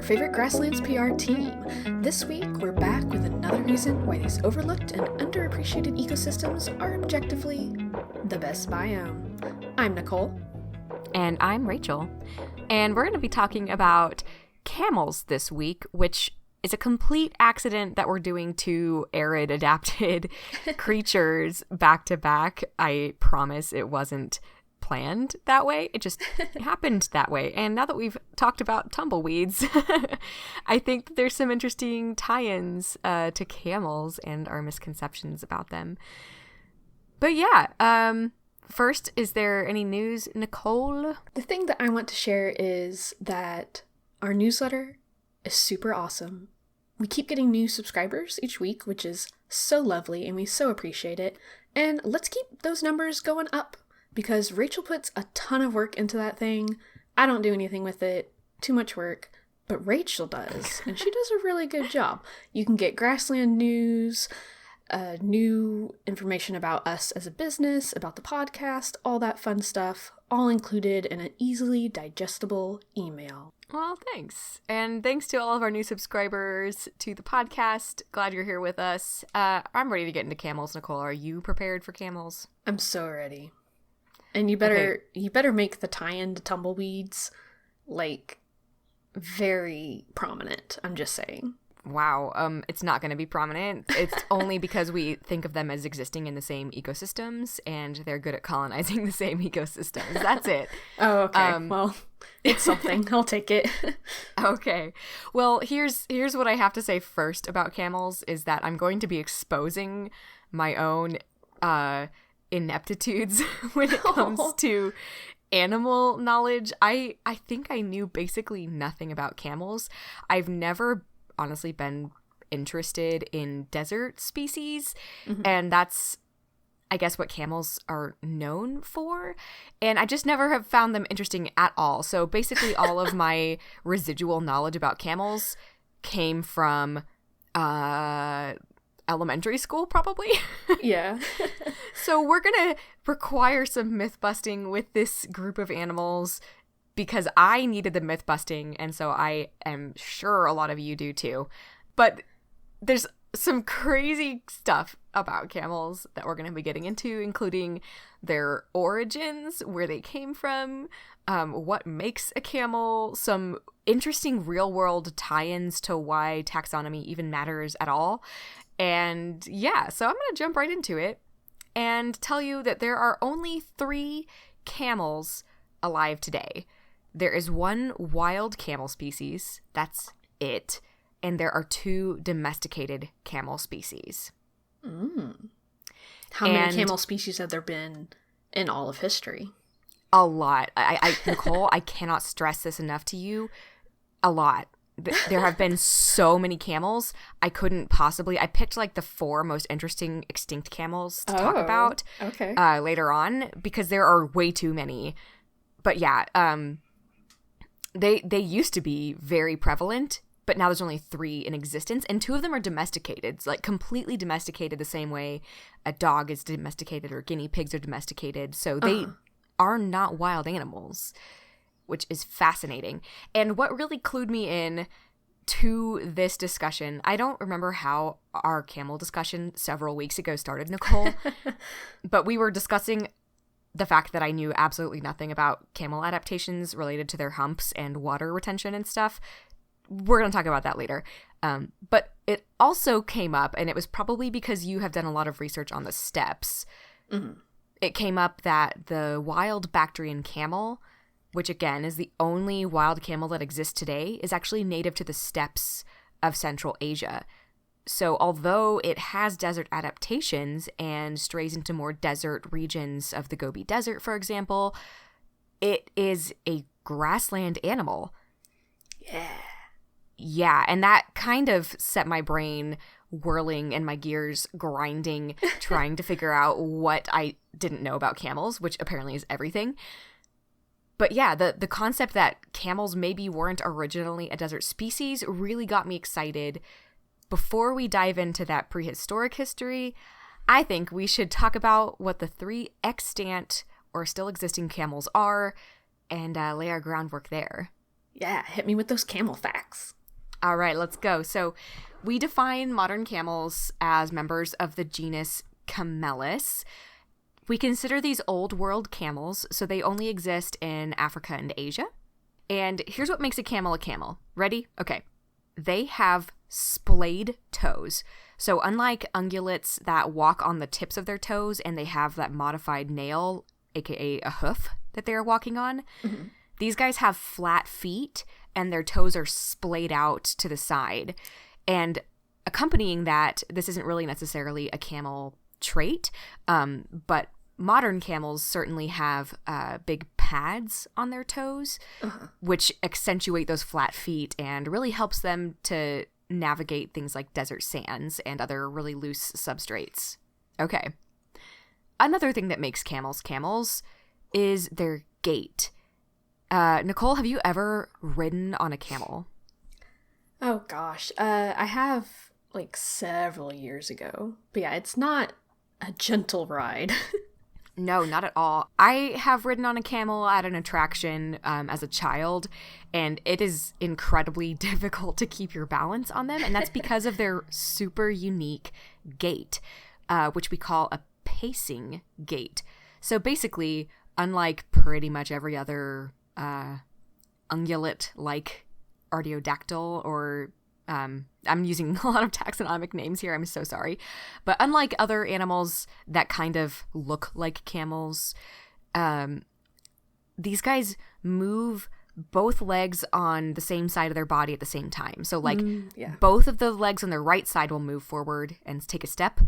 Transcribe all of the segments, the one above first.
favorite Grasslands PR team. This week, we're back with another reason why these overlooked and underappreciated ecosystems are objectively the best biome. I'm Nicole. And I'm Rachel. And we're going to be talking about camels this week, which is a complete accident that we're doing two arid adapted creatures back to back. I promise it wasn't planned that way. It just happened that way. And now that we've talked about tumbleweeds, I think that there's some interesting tie-ins to camels and our misconceptions about them. But yeah, first, is there any news, Nicole? The thing that I want to share is that our newsletter is super awesome. We keep getting new subscribers each week, which is so lovely, and we so appreciate it. And let's keep those numbers going up, because Rachel puts a ton of work into that thing. I don't do anything with it, too much work, but Rachel does, and she does a really good job. You can get Grassland news, new information about us as a business, about the podcast, all that fun stuff, all included in an easily digestible email. Well, thanks. And thanks to all of our new subscribers to the podcast. Glad you're here with us. I'm ready to get into camels, Nicole. Are you prepared for camels? I'm so ready. And you better make the tie-in to tumbleweeds, like, very prominent. I'm just saying. Wow, it's not going to be prominent. It's only because we think of them as existing in the same ecosystems, and they're good at colonizing the same ecosystems. That's it. Oh, okay. Well, it's something. I'll take it. Okay. Well, here's what I have to say first about camels is that I'm going to be exposing my own ineptitudes when it comes to animal knowledge. I think I knew basically nothing about camels. I've never honestly been interested in desert species, and that's, I guess, what camels are known for, and I just never have found them interesting at all. So basically all of my residual knowledge about camels came from elementary school, probably. Yeah. So we're gonna require some myth busting with this group of animals, because I needed the myth busting, and so I am sure a lot of you do too. But there's some crazy stuff about camels that we're going to be getting into, including their origins, where they came from, what makes a camel, some interesting real-world tie-ins to why taxonomy even matters at all. And yeah, so I'm going to jump right into it and tell you that there are only 3 camels alive today. There is one wild camel species, that's it, and there are 2 domesticated camel species. How many camel species have there been in all of history? A lot. Nicole, I cannot stress this enough to you. A lot. There have been so many camels. I picked like the 4 most interesting extinct camels to talk about later on, because there are way too many. But yeah, They used to be very prevalent, but now there's only 3 in existence, and 2 of them are domesticated. It's like completely domesticated the same way a dog is domesticated or guinea pigs are domesticated. So they are not wild animals, which is fascinating. And what really clued me in to this discussion, I don't remember how our camel discussion several weeks ago started, Nicole, but we were discussing the fact that I knew absolutely nothing about camel adaptations related to their humps and water retention and stuff. We're going to talk about that later. But it also came up, and it was probably because you have done a lot of research on the steppes. It came up that the wild Bactrian camel, which again is the only wild camel that exists today, is actually native to the steppes of Central Asia. So although it has desert adaptations and strays into more desert regions of the Gobi Desert, for example, it is a grassland animal. Yeah, and that kind of set my brain whirling and my gears grinding, trying to figure out what I didn't know about camels, which apparently is everything. But yeah, the concept that camels maybe weren't originally a desert species really got me excited. Before we dive into that prehistoric history, I think we should talk about what the 3 extant or still existing camels are and lay our groundwork there. Yeah, hit me with those camel facts. All right, let's go. So we define modern camels as members of the genus Camelus. We consider these old world camels, so they only exist in Africa and Asia. And here's what makes a camel. Ready? Okay. They have splayed toes. So unlike ungulates that walk on the tips of their toes and they have that modified nail, aka a hoof, that they're walking on, these guys have flat feet and their toes are splayed out to the side. And accompanying that, this isn't really necessarily a camel trait, but modern camels certainly have big pads on their toes, which accentuate those flat feet and really helps them to navigate things like desert sands and other really loose substrates. Okay. Another thing that makes camels is their gait. Nicole, have you ever ridden on a camel? Oh gosh, I have like several years ago. But yeah, it's not a gentle ride. No, not at all. I have ridden on a camel at an attraction as a child, and it is incredibly difficult to keep your balance on them, and that's because of their super unique gait, which we call a pacing gait. So basically, unlike pretty much every other ungulate-like artiodactyl or I'm using a lot of taxonomic names here. I'm so sorry. But unlike other animals that kind of look like camels, these guys move both legs on the same side of their body at the same time. So like both of the legs on their right side will move forward and take a step.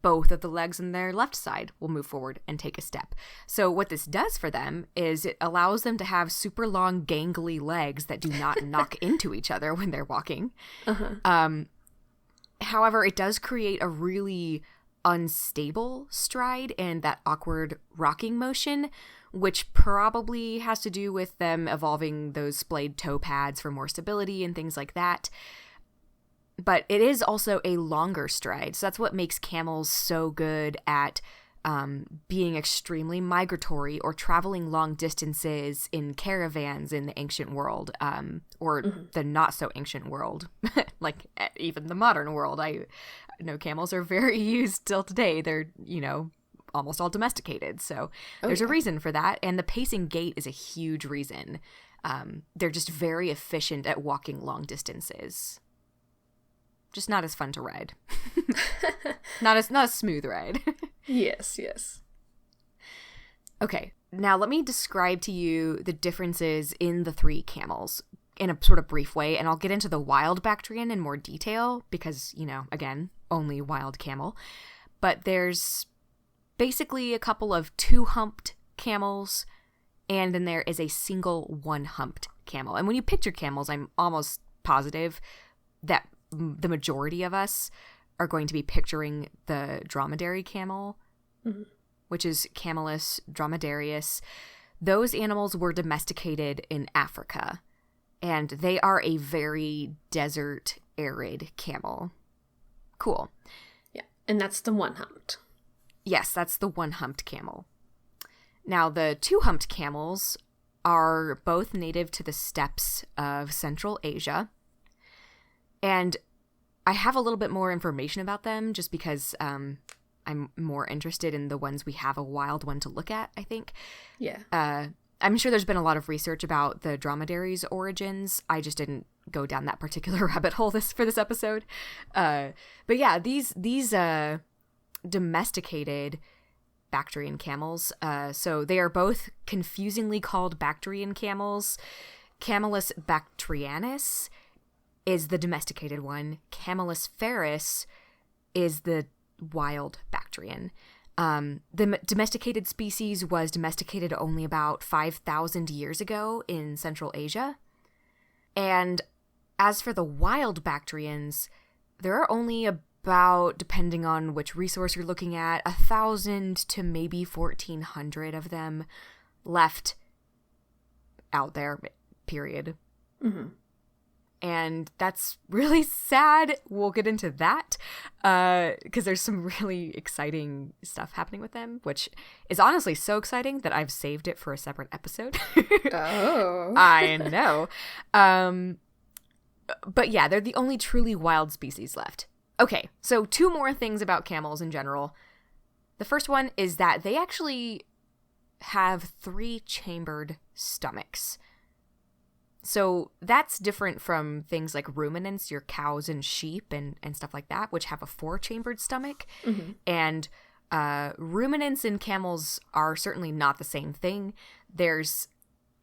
Both of the legs on their left side will move forward and take a step. So what this does for them is it allows them to have super long, gangly legs that do not knock into each other when they're walking. However, it does create a really unstable stride and that awkward rocking motion, which probably has to do with them evolving those splayed toe pads for more stability and things like that. But it is also a longer stride. So that's what makes camels so good at being extremely migratory or traveling long distances in caravans in the ancient world, or the not so ancient world, like even the modern world. I know camels are very used still today. They're, almost all domesticated. So there's a reason for that. And the pacing gait is a huge reason. They're just very efficient at walking long distances. Just not as fun to ride. not a smooth ride. Yes. Okay, now let me describe to you the differences in the three camels in a sort of brief way, and I'll get into the wild Bactrian in more detail because, again, only wild camel. But there's basically a couple of two-humped camels, and then there is a single one-humped camel. And when you picture camels, I'm almost positive that the majority of us are going to be picturing the dromedary camel, which is Camelus dromedarius. Those animals were domesticated in Africa, and they are a very desert, arid camel. Cool. Yeah, and that's the one-humped. Yes, that's the one-humped camel. Now, the two-humped camels are both native to the steppes of Central Asia. And I have a little bit more information about them just because I'm more interested in the ones we have a wild one to look at, I think. Yeah. I'm sure there's been a lot of research about the dromedary's origins. I just didn't go down that particular rabbit hole for this episode. But yeah, these domesticated Bactrian camels, so they are both confusingly called Bactrian camels. Camelus bactrianus is the domesticated one. Camelus ferus is the wild Bactrian. The domesticated species was domesticated only about 5,000 years ago in Central Asia. And as for the wild Bactrians, there are only about, depending on which resource you're looking at, 1,000 to maybe 1,400 of them left out there, period. And that's really sad. We'll get into that because there's some really exciting stuff happening with them, which is honestly so exciting that I've saved it for a separate episode. Oh. I know. But yeah, they're the only truly wild species left. Okay, so 2 more things about camels in general. The first one is that they actually have 3-chambered stomachs. So that's different from things like ruminants, your cows and sheep and stuff like that, which have a 4-chambered stomach. Mm-hmm. And ruminants and camels are certainly not the same thing. There's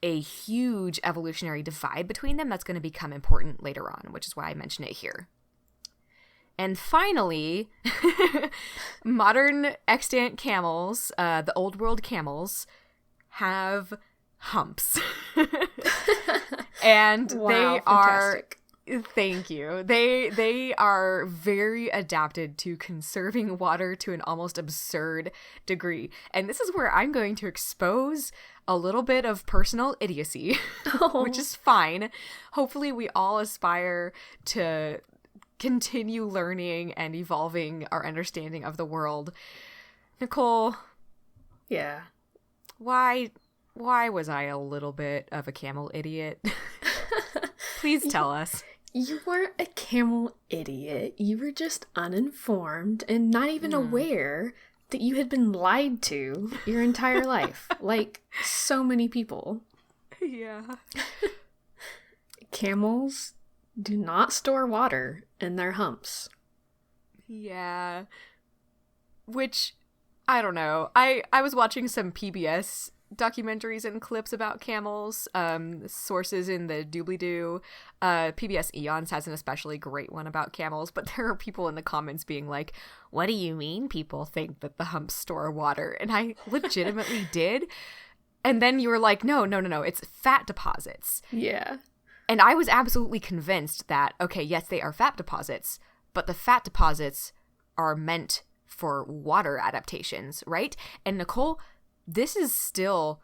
a huge evolutionary divide between them that's going to become important later on, which is why I mention it here. And finally, modern extant camels, the old world camels, have humps. And wow, they fantastic. Thank you. They are very adapted to conserving water to an almost absurd degree. And this is where I'm going to expose a little bit of personal idiocy, which is fine. Hopefully we all aspire to continue learning and evolving our understanding of the world. Nicole. Yeah. Why was I a little bit of a camel idiot? Please tell us. You weren't a camel idiot. You were just uninformed and not even aware that you had been lied to your entire life. Like so many people. Yeah. Camels do not store water in their humps. Yeah. Which, I don't know. I was watching some PBS documentaries and clips about camels, sources in the doobly-doo. PBS Eons has an especially great one about camels, but there are people in the comments being like, what do you mean people think that the humps store water? And I legitimately did. And then you were like, no, it's fat deposits. Yeah. And I was absolutely convinced that, okay, yes, they are fat deposits, but the fat deposits are meant for water adaptations, right? And Nicole, this is still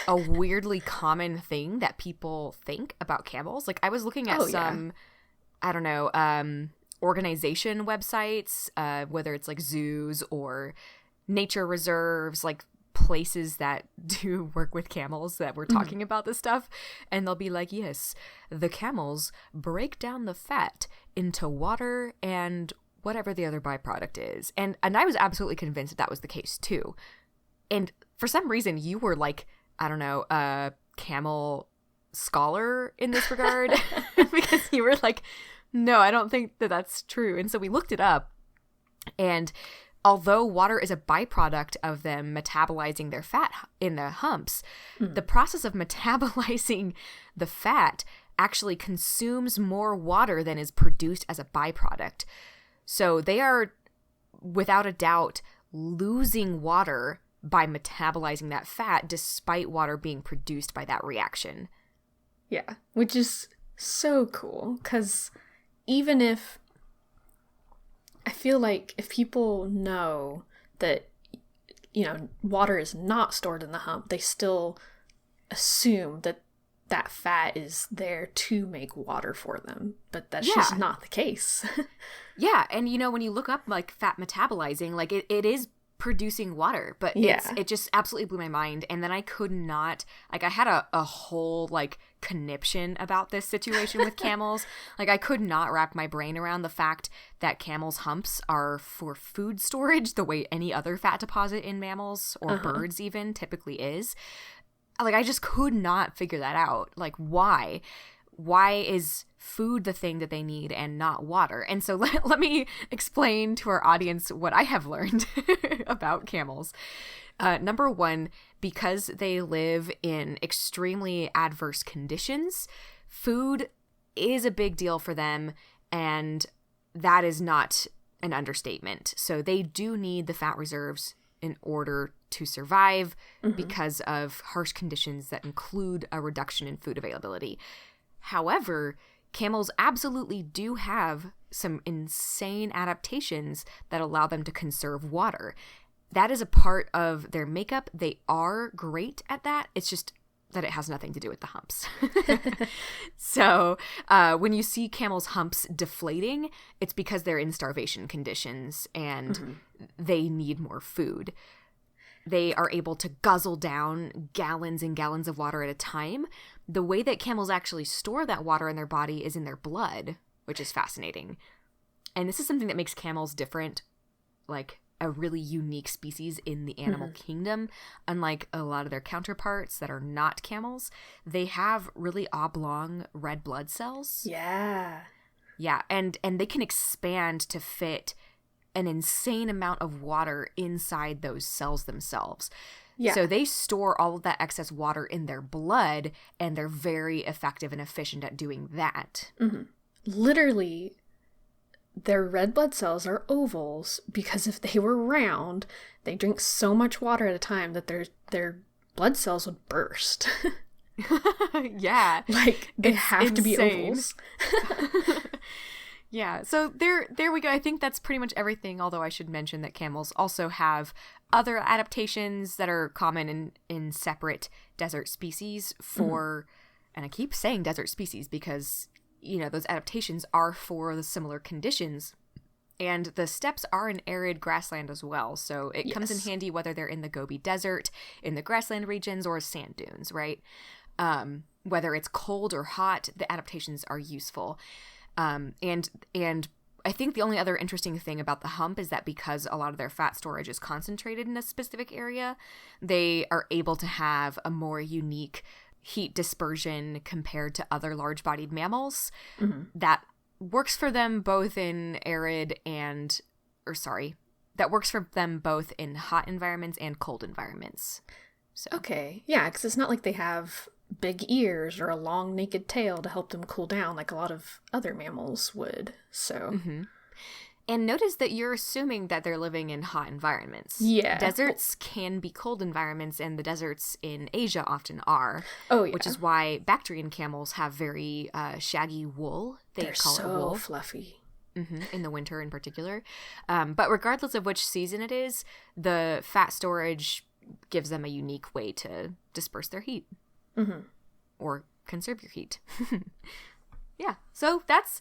a weirdly common thing that people think about camels. Like I was looking at I don't know, organization websites, whether it's like zoos or nature reserves, like places that do work with camels that we're talking about this stuff. And they'll be like, yes, the camels break down the fat into water and whatever the other byproduct is. And I was absolutely convinced that was the case too. And for some reason, you were like, I don't know, a camel scholar in this regard because you were like, no, I don't think that that's true. And so we looked it up. And although water is a byproduct of them metabolizing their fat in the humps, the process of metabolizing the fat actually consumes more water than is produced as a byproduct. So they are, without a doubt, losing water by metabolizing that fat despite water being produced by that reaction. Yeah, which is so cool because even if I feel like if people know that, you know, water is not stored in the hump, they still assume that that fat is there to make water for them. But that's just not the case. Yeah, and you know, when you look up like fat metabolizing, like it is producing water, but it just absolutely blew my mind. And then I could not, like I had a whole like conniption about this situation with camels. Like I could not wrap my brain around the fact that camels' humps are for food storage the way any other fat deposit in mammals or birds even typically is. Like I just could not figure that out. Like why is food the thing that they need and not water? And so let me explain to our audience what I have learned about camels. Number one, because they live in extremely adverse conditions, food is a big deal for them, and that is not an understatement. So they do need the fat reserves in order to survive because of harsh conditions that include a reduction in food availability. However, camels absolutely do have some insane adaptations that allow them to conserve water. That is a part of their makeup. They are great at that. It's just that it has nothing to do with the humps. So when you see camels' humps deflating, it's because they're in starvation conditions and they need more food. They are able to guzzle down gallons and gallons of water at a time. The way that camels actually store that water in their body is in their blood, which is fascinating. And this is something that makes camels different, like a really unique species in the animal kingdom. Unlike a lot of their counterparts that are not camels, they have really oblong red blood cells. Yeah. Yeah, and they can expand to fit an insane amount of water inside those cells themselves. Yeah. So they store all of that excess water in their blood, and they're very effective and efficient at doing that. Mm-hmm. Literally, their red blood cells are ovals because if they were round, they drink so much water at a time that their blood cells would burst. Yeah. Like, they have to be ovals. Yeah, so there we go. I think that's pretty much everything, although I should mention that camels also have other adaptations that are common in separate desert species for, and I keep saying desert species because, you know, those adaptations are for the similar conditions. And the steppes are an arid grassland as well, so it comes in handy whether they're in the Gobi Desert, in the grassland regions, or sand dunes, right? Whether it's cold or hot, the adaptations are useful. And I think the only other interesting thing about the hump is that because a lot of their fat storage is concentrated in a specific area, they are able to have a more unique heat dispersion compared to other large-bodied mammals that works for them both in that works for them both in hot environments and cold environments. So. Okay. Yeah, because it's not like they have big ears or a long naked tail to help them cool down like a lot of other mammals would. So And notice that you're assuming that they're living in hot environments. Yeah. Deserts can be cold environments, and the deserts in Asia often are. Oh, yeah. Which is why Bactrian camels have very shaggy wool. They're call so it wool. Fluffy. In the winter in particular. But regardless of which season it is, the fat storage gives them a unique way to disperse their heat. Or conserve your heat. Yeah, so that's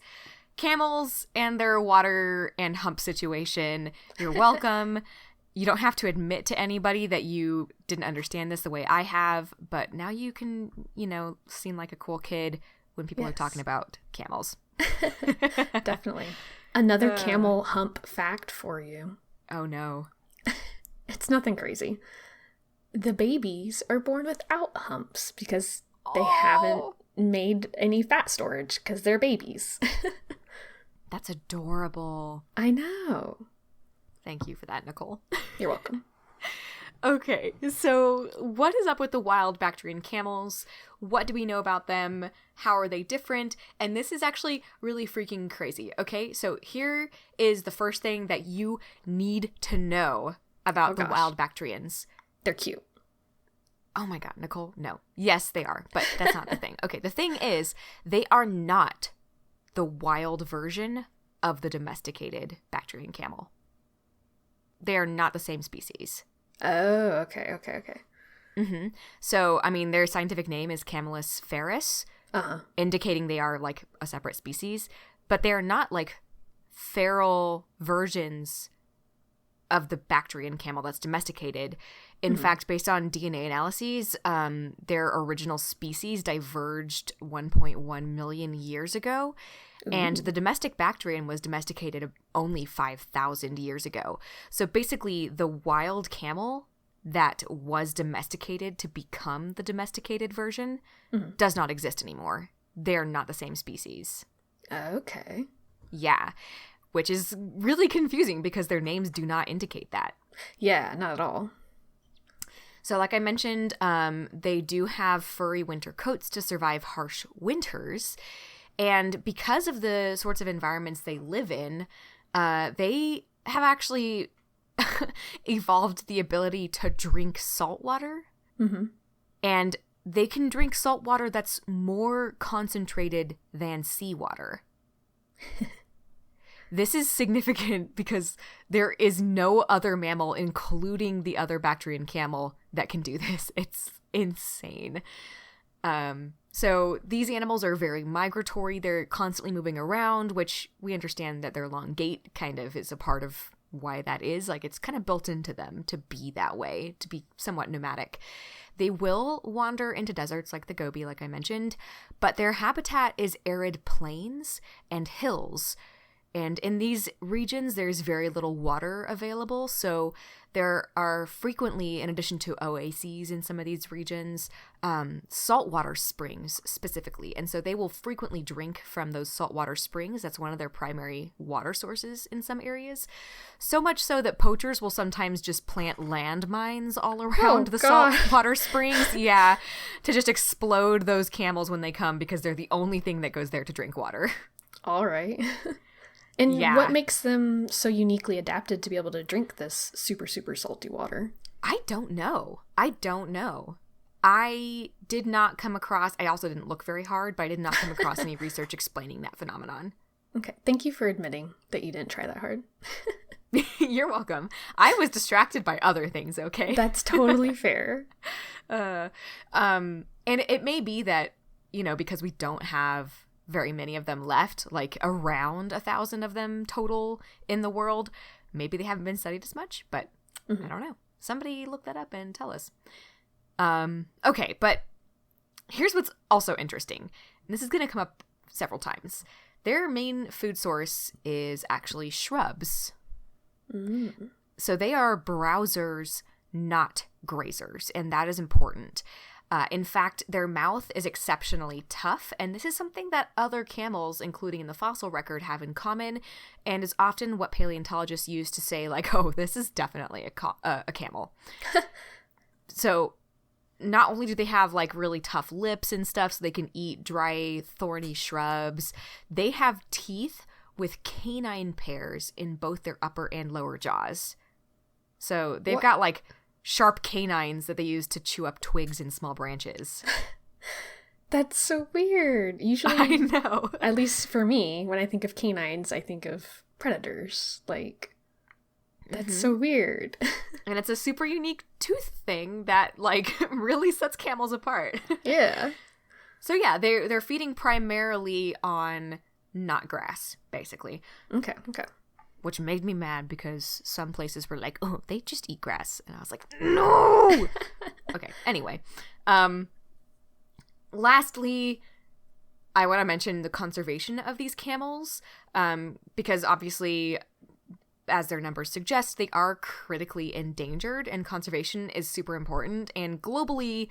camels and their water and hump situation. You're welcome. You don't have to admit to anybody that you didn't understand this the way I have, but now you can, you know, seem like a cool kid when people are talking about camels. Definitely. Another camel hump fact for you. Oh no. It's nothing crazy. The babies are born without humps because they haven't made any fat storage because they're babies. That's adorable. I know. Thank you for that, Nicole. You're welcome. Okay, so what is up with the wild Bactrian camels? What do we know about them? How are they different? And this is actually really freaking crazy, okay? So here is the first thing that you need to know about the wild Bactrians. They're cute. Oh my god, Nicole, no. Yes, they are, but that's not the thing. Okay, the thing is, they are not the wild version of the domesticated Bactrian camel. They are not the same species. Oh, okay. So, I mean, their scientific name is Camelus ferus, indicating they are, like, a separate species, but they are not, like, feral versions of the Bactrian camel that's domesticated. In fact, based on DNA analyses, their original species diverged 1.1 million years ago, and the domestic Bactrian was domesticated only 5,000 years ago. So basically, the wild camel that was domesticated to become the domesticated version does not exist anymore. They're not the same species. Okay. Yeah. Which is really confusing because their names do not indicate that. Yeah, not at all. So like I mentioned, they do have furry winter coats to survive harsh winters. And because of the sorts of environments they live in, they have actually evolved the ability to drink salt water. And they can drink salt water that's more concentrated than seawater. This is significant because there is no other mammal, including the other Bactrian camel, that can do this. It's insane. So these animals are very migratory. They're constantly moving around, which we understand that their long gait kind of is a part of why that is. Like, it's kind of built into them to be that way, to be somewhat nomadic. They will wander into deserts like the Gobi, like I mentioned, but their habitat is arid plains and hills. And in these regions, there's very little water available. So there are frequently, in addition to oases in some of these regions, saltwater springs specifically. And so they will frequently drink from those saltwater springs. That's one of their primary water sources in some areas. So much so that poachers will sometimes just plant landmines all around the saltwater springs. Yeah, to just explode those camels when they come, because they're the only thing that goes there to drink water. All right. And what makes them so uniquely adapted to be able to drink this super, super salty water? I don't know. I did not come across, I also didn't look very hard, but I did not come across any research explaining that phenomenon. Okay. Thank you for admitting that you didn't try that hard. You're welcome. I was distracted by other things, okay? That's totally fair. And it may be that, because we don't have very many of them left, like around 1,000 of them total in the world. Maybe they haven't been studied as much, but I don't know. Somebody look that up and tell us. Okay, but here's what's also interesting. And this is going to come up several times. Their main food source is actually shrubs. So they are browsers, not grazers, and that is important. In fact, their mouth is exceptionally tough, and this is something that other camels, including in the fossil record, have in common, and is often what paleontologists use to say, like, oh, this is definitely a camel. So not only do they have, like, really tough lips and stuff so they can eat dry, thorny shrubs, they have teeth with canine pairs in both their upper and lower jaws. So they've got, like, sharp canines that they use to chew up twigs and small branches. That's so weird. Usually, I know. At least for me, when I think of canines, I think of predators. Like, that's so weird. And it's a super unique tooth thing that, like, really sets camels apart. Yeah. So yeah, they're feeding primarily on not grass, basically. Okay. Which made me mad because some places were like, oh, they just eat grass. And I was like, no! Okay, anyway. Lastly, I want to mention the conservation of these camels, because obviously, as their numbers suggest, they are critically endangered, and conservation is super important. And globally,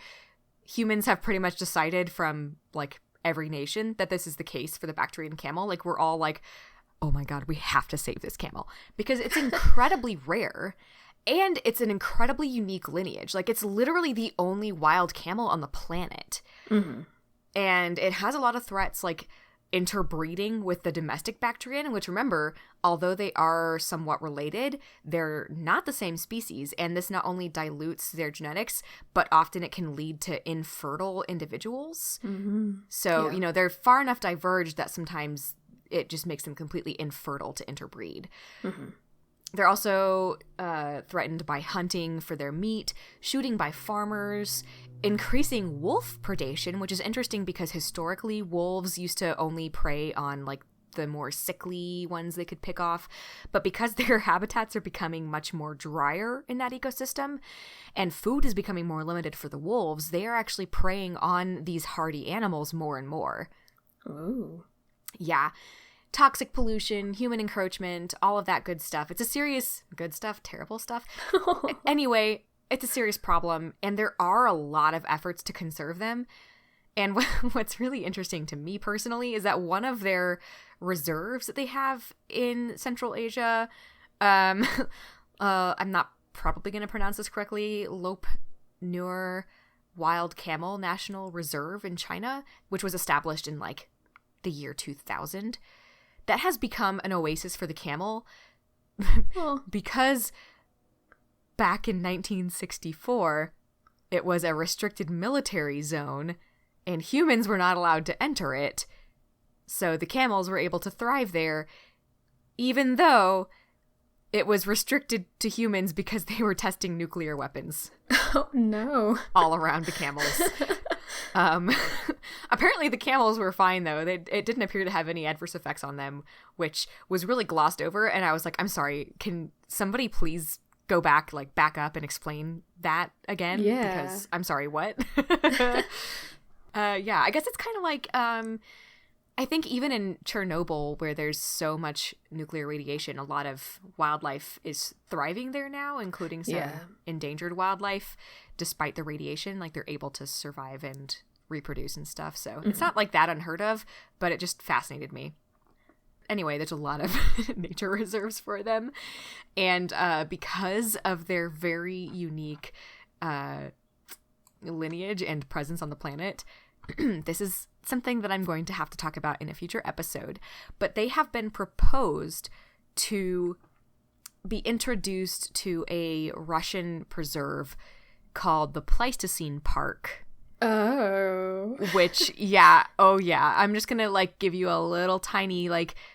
humans have pretty much decided from, like, every nation that this is the case for the Bactrian camel. Like, we're all like, oh my god, we have to save this camel because it's incredibly rare and it's an incredibly unique lineage. Like, it's literally the only wild camel on the planet. And it has a lot of threats, like interbreeding with the domestic Bactrian, which, remember, although they are somewhat related, they're not the same species, and this not only dilutes their genetics, but often it can lead to infertile individuals. So, they're far enough diverged that sometimes it just makes them completely infertile to interbreed. They're also threatened by hunting for their meat, shooting by farmers, increasing wolf predation, which is interesting because historically wolves used to only prey on, like, the more sickly ones they could pick off. But because their habitats are becoming much more drier in that ecosystem and food is becoming more limited for the wolves, they are actually preying on these hardy animals more and more. Ooh. Yeah. Toxic pollution, human encroachment, all of that good stuff. It's a serious, good stuff, terrible stuff. Anyway, it's a serious problem, and there are a lot of efforts to conserve them. And what's really interesting to me personally is that one of their reserves that they have in Central Asia, I'm not probably going to pronounce this correctly, Lop Nur Wild Camel National Reserve in China, which was established in, like, the year 2000, that has become an oasis for the camel because back in 1964, it was a restricted military zone and humans were not allowed to enter it. So the camels were able to thrive there, even though it was restricted to humans because they were testing nuclear weapons. Oh, no. All around the camels. Apparently the camels were fine, though. It didn't appear to have any adverse effects on them, which was really glossed over. And I was like, I'm sorry, can somebody please go back up and explain that again? Yeah. Because I'm sorry, what? Yeah, I guess it's kind of like, I think even in Chernobyl, where there's so much nuclear radiation, a lot of wildlife is thriving there now, including some endangered wildlife. Despite the radiation, like, they're able to survive and reproduce and stuff. So it's not like that unheard of, but it just fascinated me. Anyway, there's a lot of nature reserves for them. And because of their very unique lineage and presence on the planet, this is something that I'm going to have to talk about in a future episode. But they have been proposed to be introduced to a Russian preserve called the Pleistocene Park. Oh. Which, yeah. Oh, yeah. I'm just going to, give you a little tiny,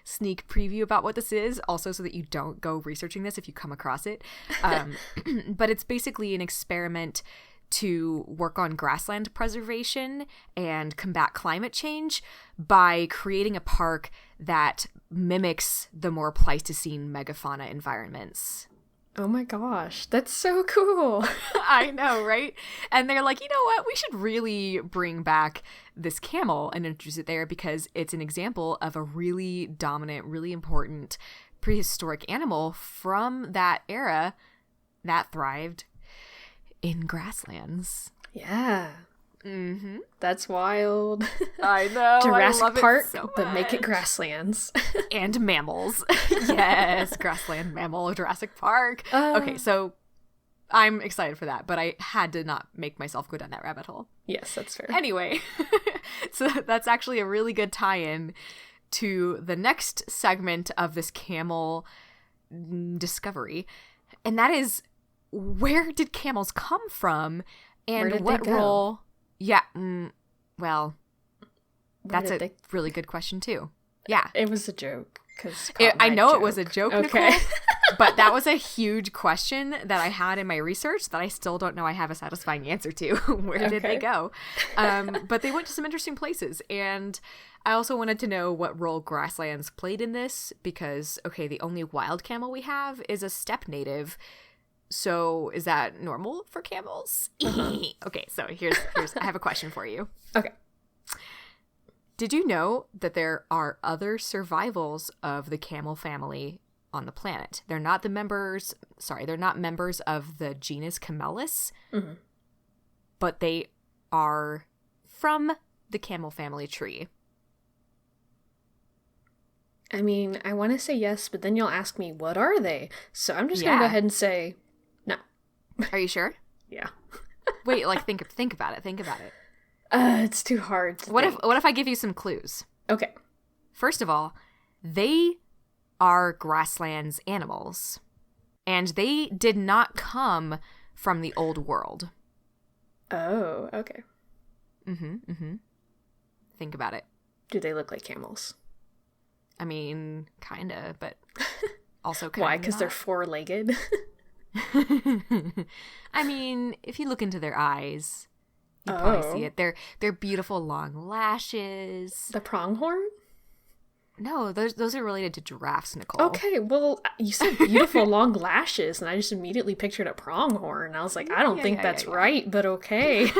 sneak preview about what this is, also so that you don't go researching this if you come across it. But it's basically an experiment to work on grassland preservation and combat climate change by creating a park that mimics the more Pleistocene megafauna environments. Oh my gosh, that's so cool. I know, right? And they're like, you know what? We should really bring back this camel and introduce it there because it's an example of a really dominant, really important prehistoric animal from that era that thrived in grasslands. Yeah. Mm-hmm. That's wild. I know. Jurassic I love Park, it so but make it much. grasslands. And mammals. Yes, grassland mammal, Jurassic Park. Okay, so I'm excited for that, but I had to not make myself go down that rabbit hole. Yes, that's fair. Anyway, so that's actually a really good tie-in to the next segment of this camel discovery, and that is, where did camels come from, and what role? Yeah, well, that's a really good question too. Yeah, it was a joke because I know it was a joke, okay. Nicole, but that was a huge question that I had in my research that I still don't know I have a satisfying answer to. Where did they go? But they went to some interesting places, and I also wanted to know what role grasslands played in this because, okay, the only wild camel we have is a steppe native. So is that normal for camels? Okay, so here's I have a question for you. Okay. Did you know that there are other survivals of the camel family on the planet? They're not members of the genus Camels, but they are from the camel family tree. I mean, I want to say yes, but then you'll ask me, what are they? So I'm just going to go ahead and say no. Are you sure? Yeah. Wait, think about it. Think about it. It's too hard to think. What if I give you some clues? Okay. First of all, they are grasslands animals, and they did not come from the old world. Oh, okay. Think about it. Do they look like camels? I mean, kinda, but also kind of Why? Because they're four-legged? I mean, if you look into their eyes, you probably see it. They're beautiful long lashes. The pronghorn? No, those are related to giraffes, Nicole. Okay, well, you said beautiful long lashes, and I just immediately pictured a pronghorn. I was like, I don't think that's right, but okay.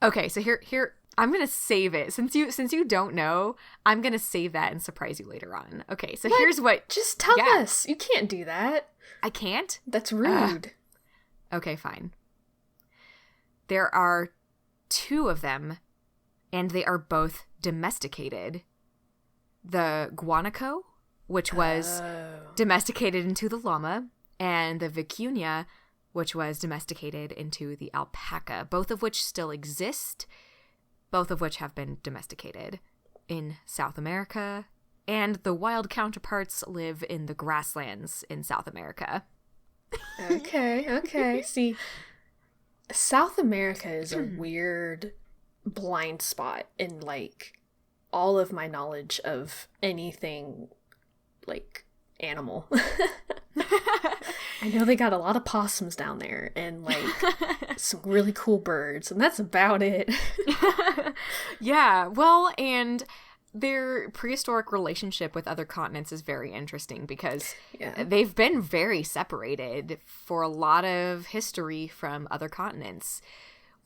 Okay, so here I'm gonna save it since you don't know. I'm gonna save that and surprise you later on. Okay, so here's what. Just tell us. You can't do that. I can't. That's rude. Okay, fine. There are two of them, and they are both domesticated. The guanaco, which was domesticated into the llama, and the vicuña, which was domesticated into the alpaca, both of which still exist, both of which have been domesticated in South America, and the wild counterparts live in the grasslands in South America. Okay. See, South America is a weird blind spot in, all of my knowledge of anything, animal. I know they got a lot of possums down there and like some really cool birds, and that's about it. Yeah, well, and their prehistoric relationship with other continents is very interesting because they've been very separated for a lot of history from other continents,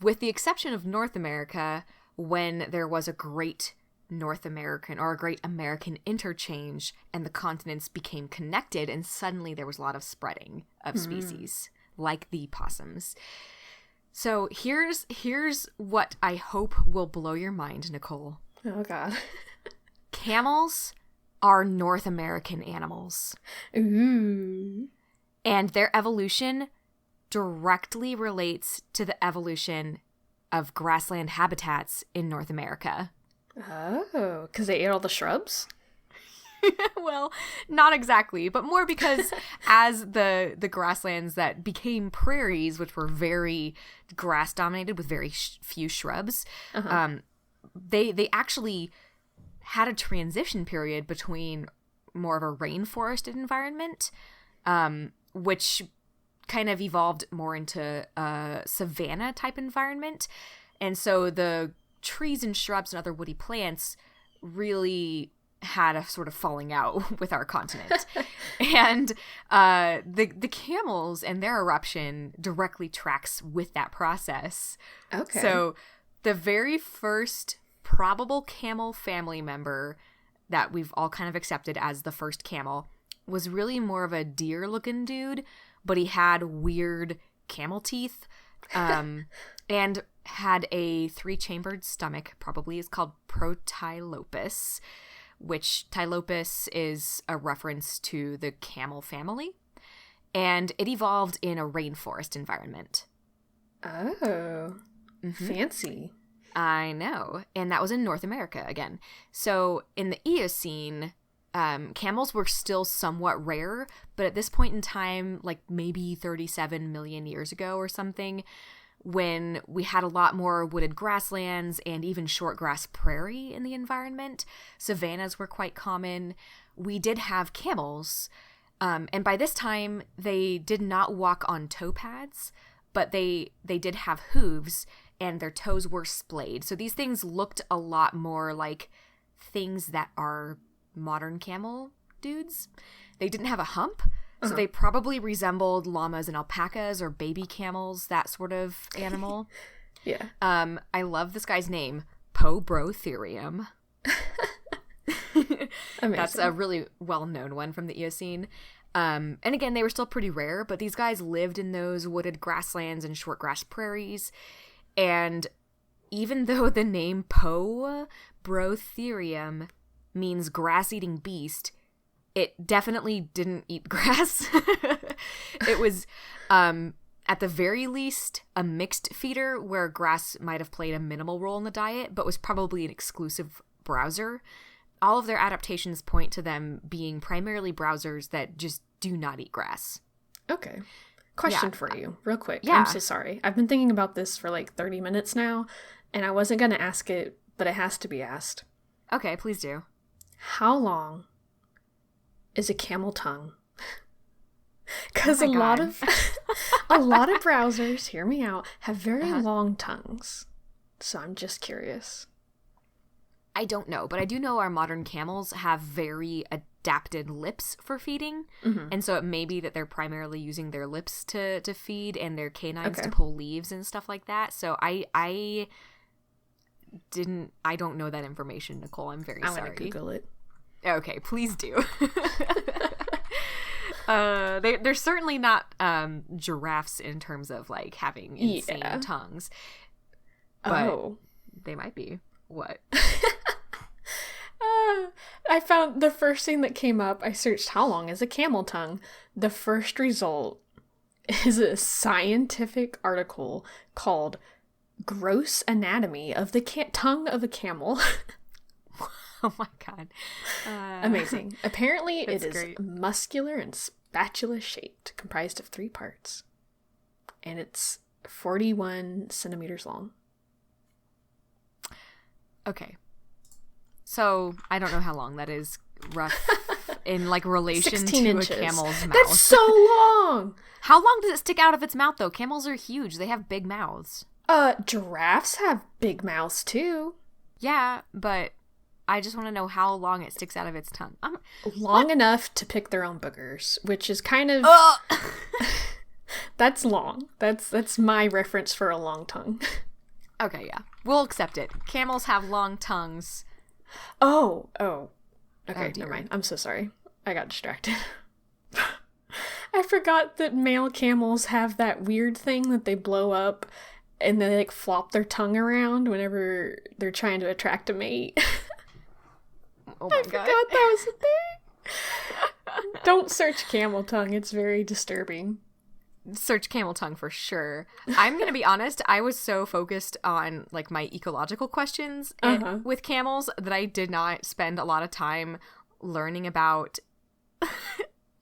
with the exception of North America, when there was a great North American or a great American interchange and the continents became connected, and suddenly there was a lot of spreading of species like the possums. So here's what I hope will blow your mind, Nicole. Oh God. Camels are North American animals. Ooh. And their evolution directly relates to the evolution of grassland habitats in North America. Oh, because they ate all the shrubs? Well, not exactly, but more because as the grasslands that became prairies, which were very grass dominated with very few shrubs, they actually had a transition period between more of a rainforested environment, which kind of evolved more into a savanna type environment. And so the trees and shrubs and other woody plants really had a sort of falling out with our continent. And the camels and their eruption directly tracks with that process. Okay. So the very first probable camel family member that we've all kind of accepted as the first camel was really more of a deer-looking dude, but he had weird camel teeth and had a 3-chambered stomach, probably is called Protylopus, which Tylopus is a reference to the camel family, and it evolved in a rainforest environment. Oh, fancy. I know, and that was in North America again. So in the Eocene, camels were still somewhat rare, but at this point in time, like maybe 37 million years ago or something, when we had a lot more wooded grasslands and even short grass prairie in the environment, savannas were quite common, we did have camels. And by this time, they did not walk on toe pads, but they did have hooves, and their toes were splayed. So these things looked a lot more like things that are modern camel dudes. They didn't have a hump, so they probably resembled llamas and alpacas or baby camels, that sort of animal. Yeah. I love this guy's name, Pobrotherium. That's a really well-known one from the Eocene. And again, they were still pretty rare, but these guys lived in those wooded grasslands and short grass prairies. And even though the name Pobrotherium means grass-eating beast, it definitely didn't eat grass. It was, at the very least, a mixed feeder where grass might have played a minimal role in the diet, but was probably an exclusive browser. All of their adaptations point to them being primarily browsers that just do not eat grass. Okay. Question for you, real quick. Yeah. I'm so sorry. I've been thinking about this for like 30 minutes now, and I wasn't going to ask it, but it has to be asked. Okay, please do. How long is a camel tongue? Because a lot of browsers, hear me out, have very long tongues. So I'm just curious. I don't know, but I do know our modern camels have very adapted lips for feeding. And so it may be that they're primarily using their lips to feed and their canines to pull leaves and stuff like that. So I don't know that information, Nicole. I'm very sorry. I'm going to Google it. Okay, please do. They're certainly not giraffes in terms of like having insane tongues. But they might be. What? I found the first thing that came up. I searched how long is a camel tongue. The first result is a scientific article called Gross Anatomy of the Tongue of a Camel. Oh my god. Amazing. Apparently it is great. muscular and spatula shaped, comprised of 3 parts. And it's 41 centimeters long. Okay. So, I don't know how long that is. Rough in like relation 16 to inches. a camel's mouth. That's so long! How long does it stick out of its mouth, though? Camels are huge. They have big mouths. Giraffes have big mouths, too. Yeah, but I just want to know how long it sticks out of its tongue. Long enough to pick their own boogers, which is kind of... That's long. That's my reference for a long tongue. Okay, yeah. We'll accept it. Camels have long tongues. Oh. Okay, dear. never mind. I'm so sorry. I got distracted. I forgot that male camels have that weird thing that they blow up and they like flop their tongue around whenever they're trying to attract a mate. Oh my God. I forgot that was a thing. Don't search camel tongue. It's very disturbing. Search camel tongue for sure. I'm gonna be honest, I was so focused on like my ecological questions with camels that I did not spend a lot of time learning about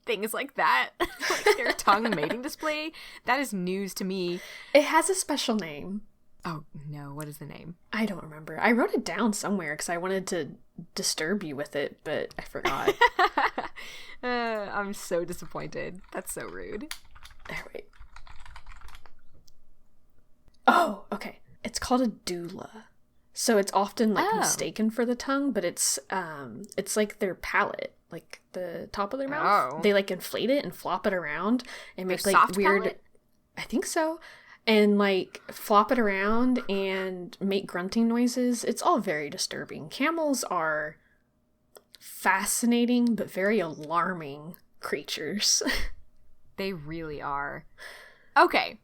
things like that. Like their tongue mating display. That is news to me. It has a special name. Oh no, what is the name? I don't remember. I wrote it down somewhere because I wanted to disturb you with it, but I forgot. I'm so disappointed. That's so rude. Wait. Oh, okay. It's called a doula. So it's often like mistaken for the tongue, but it's like their palate, like the top of their mouth. Oh. They like inflate it and flop it around and make Their like soft weird palate? I think so. And like flop it around and make grunting noises. It's all very disturbing. Camels are fascinating but very alarming creatures. They really are. Okay.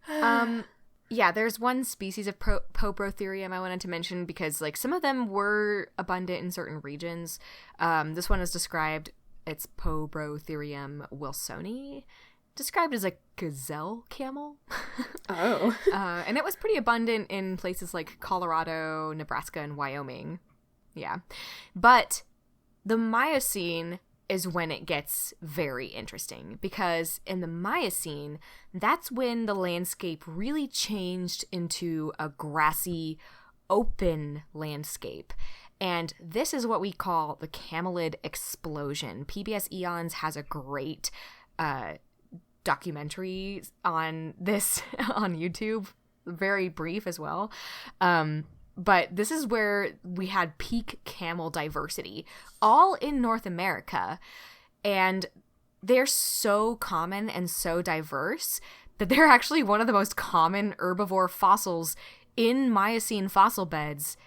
Yeah, there's one species of Pobrotherium I wanted to mention because like some of them were abundant in certain regions. This one is described, it's Pobrotherium wilsoni, described as a gazelle camel. Oh. And it was pretty abundant in places like Colorado, Nebraska, and Wyoming. Yeah. But the Miocene is when it gets very interesting because in the Miocene, that's when the landscape really changed into a grassy, open landscape. And this is what we call the camelid explosion. PBS Eons has a great documentary on this on YouTube, very brief as well. But this is where we had peak camel diversity, all in North America. And they're so common and so diverse that they're actually one of the most common herbivore fossils in Miocene fossil beds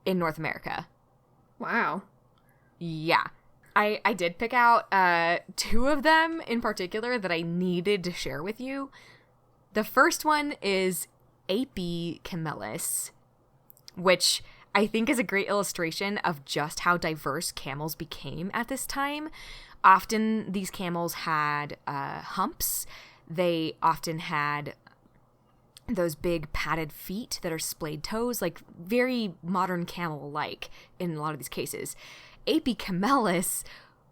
in North America. Wow. Yeah. I did pick out two of them in particular that I needed to share with you. The first one is Camelus, which I think is a great illustration of just how diverse camels became at this time. Often these camels had humps. They often had those big padded feet that are splayed toes, like very modern camel-like in a lot of these cases. Camelus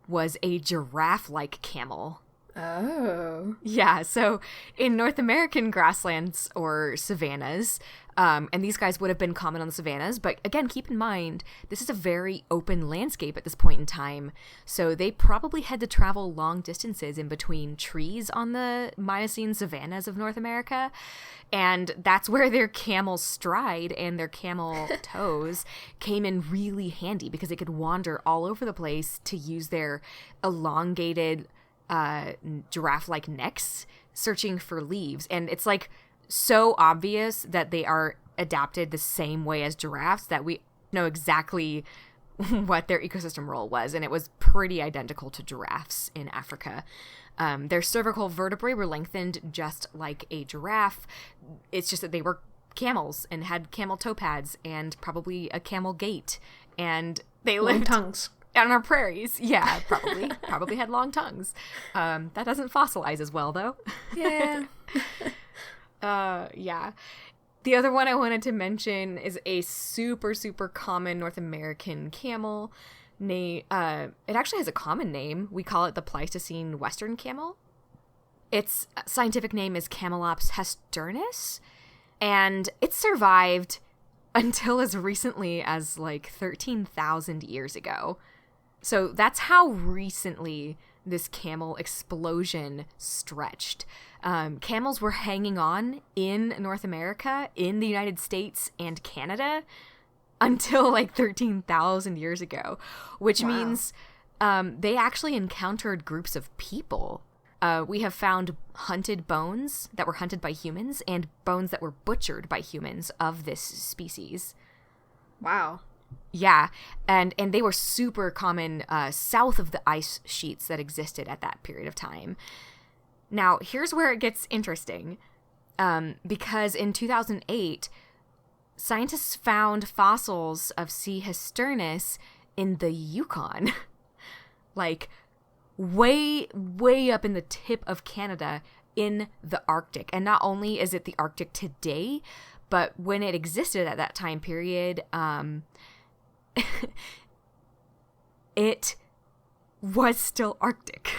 was a giraffe-like camel. Oh. Yeah, so in North American grasslands or savannas, and these guys would have been common on the savannas, but again, keep in mind, this is a very open landscape at this point in time, so they probably had to travel long distances in between trees on the Miocene savannas of North America, and that's where their camel stride and their camel toes came in really handy because they could wander all over the place to use their elongated giraffe-like necks searching for leaves. And it's like so obvious that they are adapted the same way as giraffes that we know exactly what their ecosystem role was, and it was pretty identical to giraffes in Africa. Their cervical vertebrae were lengthened just like a giraffe. It's just that they were camels and had camel toe pads and probably a camel gait, and they lived tongues on our prairies. Yeah, probably had long tongues. That doesn't fossilize as well, though. Yeah. Yeah. The other one I wanted to mention is a super, super common North American camel. It actually has a common name. We call it the Pleistocene Western camel. Its scientific name is Camelops hesternus, and it survived until as recently as like 13,000 years ago. So that's how recently this camel explosion stretched. Camels were hanging on in North America, in the United States and Canada until like 13,000 years ago, which means they actually encountered groups of people. We have found hunted bones that were hunted by humans and bones that were butchered by humans of this species. Wow. Yeah, and they were super common south of the ice sheets that existed at that period of time. Now, here's where it gets interesting, because in 2008, scientists found fossils of C. histernus in the Yukon, like way, way up in the tip of Canada in the Arctic. And not only is it the Arctic today, but when it existed at that time period, it was still Arctic.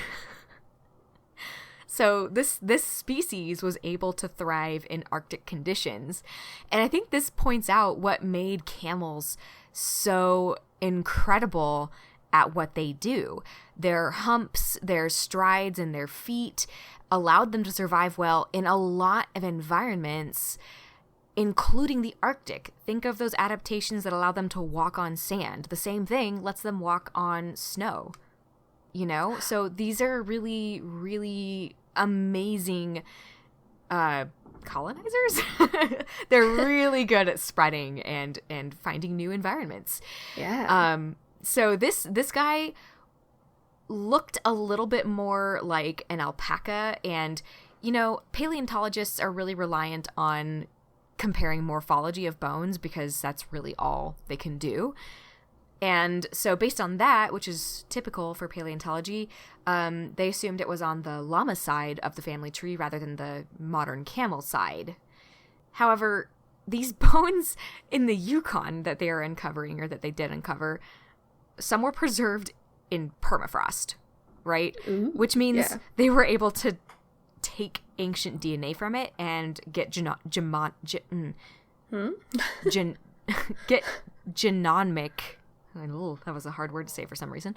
So this species was able to thrive in Arctic conditions. And I think this points out what made camels so incredible at what they do. Their humps, their strides, and their feet allowed them to survive well in a lot of environments, including the Arctic. Think of those adaptations that allow them to walk on sand. The same thing lets them walk on snow, you know? So these are really, really amazing colonizers. They're really good at spreading and finding new environments. Yeah. So this guy looked a little bit more like an alpaca, and, you know, paleontologists are really reliant on comparing morphology of bones because that's really all they can do. And so based on that, which is typical for paleontology, they assumed it was on the llama side of the family tree rather than the modern camel side. However, these bones in the Yukon that they are uncovering, or that they did uncover, some were preserved in permafrost, right? Ooh, which means they were able to take ancient DNA from it and get genomic that was a hard word to say for some reason,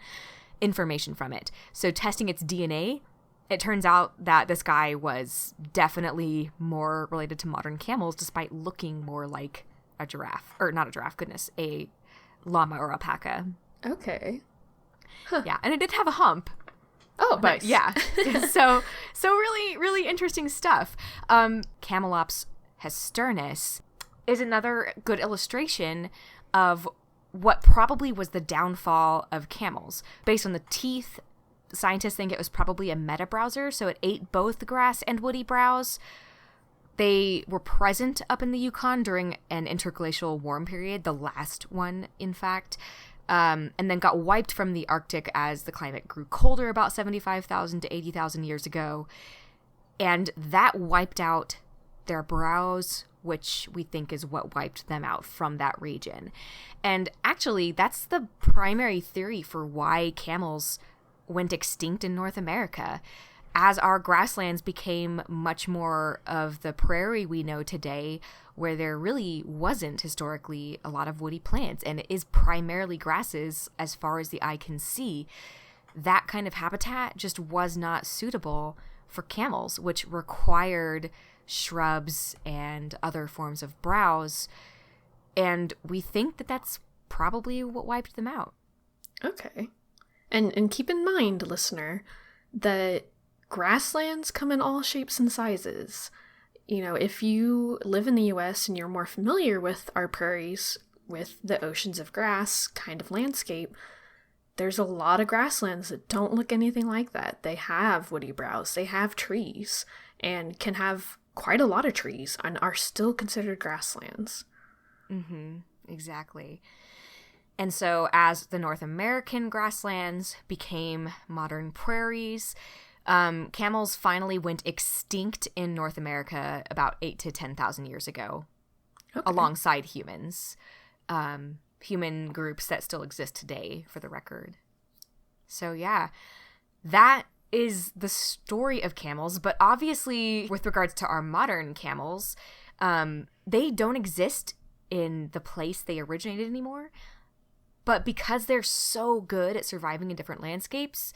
information from it. So testing its DNA, it turns out that this guy was definitely more related to modern camels, despite looking more like a giraffe, or not a giraffe, goodness, a llama or alpaca. Okay. Huh. Yeah, and it did have a hump. Oh, but nice. Yeah. so really, really interesting stuff. Camelops histernus is another good illustration of what probably was the downfall of camels. Based on the teeth, scientists think it was probably a metabrowser, so it ate both grass and woody browse. They were present up in the Yukon during an interglacial warm period, the last one, in fact, and then got wiped from the Arctic as the climate grew colder about 75,000 to 80,000 years ago. And that wiped out their browse, which we think is what wiped them out from that region. And actually, that's the primary theory for why camels went extinct in North America. As our grasslands became much more of the prairie we know today, where there really wasn't historically a lot of woody plants, and it is primarily grasses as far as the eye can see, that kind of habitat just was not suitable for camels, which required shrubs and other forms of browse. And we think that that's probably what wiped them out. Okay. And keep in mind, listener, that grasslands come in all shapes and sizes. You know, if you live in the US and you're more familiar with our prairies, with the oceans of grass kind of landscape, there's a lot of grasslands that don't look anything like that. They have woody browse, they have trees, and can have quite a lot of trees and are still considered grasslands. Mm-hmm. Exactly. And so as the North American grasslands became modern prairies, camels finally went extinct in North America about 8 to 10,000 years ago, alongside humans, human groups that still exist today, for the record. So yeah, that is the story of camels. But obviously, with regards to our modern camels, they don't exist in the place they originated anymore. But because they're so good at surviving in different landscapes,